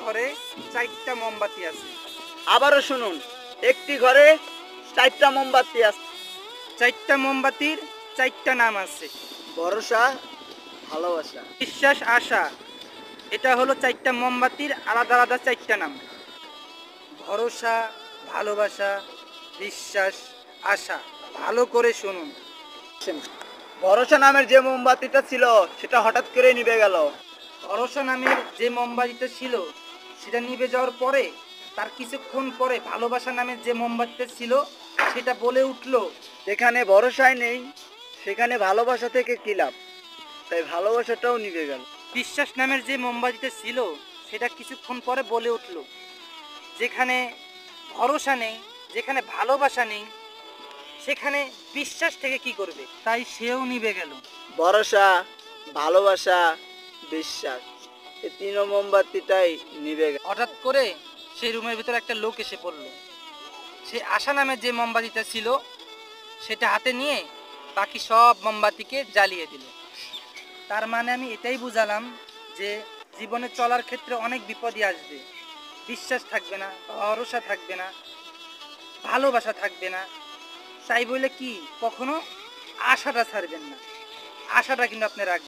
ঘরে 4টা মোমবাতি আছে। আবারও শুনুন, একটি ঘরে 4টা মোমবাতি আছে। 4টা মোমবাতির 4টা নাম আছে। ভরসা, ভালোবাসা। বিশ্বাস, আশা, এটা হলো 4টা মোমবাতির আলাদা আলাদা 4টা নাম। ভরসা, ভালোবাসা, বিশ্বাস, আশা। ভালো করে শুনুন। ভরসা নামের যে মোমবাতিটা ছিল সেটা হঠাৎ করে নিভে গেল। ভরসা নামের যে মোমবাতিটা ছিল সেটা নিভে যাওয়ার পরে তার কিছুক্ষণ পরে ভালোবাসা নামের যে মোমবাতিটা ছিল সেটা বলে উঠল, যেখানে ভরসাই নেই সেখানে ভালোবাসা থেকে কি লাভ? তাই ভালোবাসাটাও নিভে গেল। বিশ্বাস নামের যে মোমবাতিটা ছিল সেটা কিছুক্ষণ পরে বলে উঠল, যেখানে ভরসা নেই, যেখানে ভালোবাসা নেই, সেখানে বিশ্বাস থেকে কি করবে? তাই সেও নিভে গেল। ভরসা, ভালোবাসা, বিশ্বাস, এই তিন মোমবাতিটাই নিভে গেল। হঠাৎ করে সেই রুমের ভিতরে একটা লোক এসে পড়ল। সে আশা নামের যে মোমবাতিটা ছিল সেটা হাতে নিয়ে বাকি সব মোমবাতিকে জ্বালিয়ে দিল। তার মানে আমি এটাই বুঝালাম যে জীবনে চলার ক্ষেত্রে অনেক বিপদই আসবে। বিশ্বাস থাকবে না, ভরসা থাকবে না, ভালোবাসা থাকবে না। তাই বলে কি কখনো আশাটা ছাড়বেন না। আশাটা কিন্তু আপনি রাখবেন।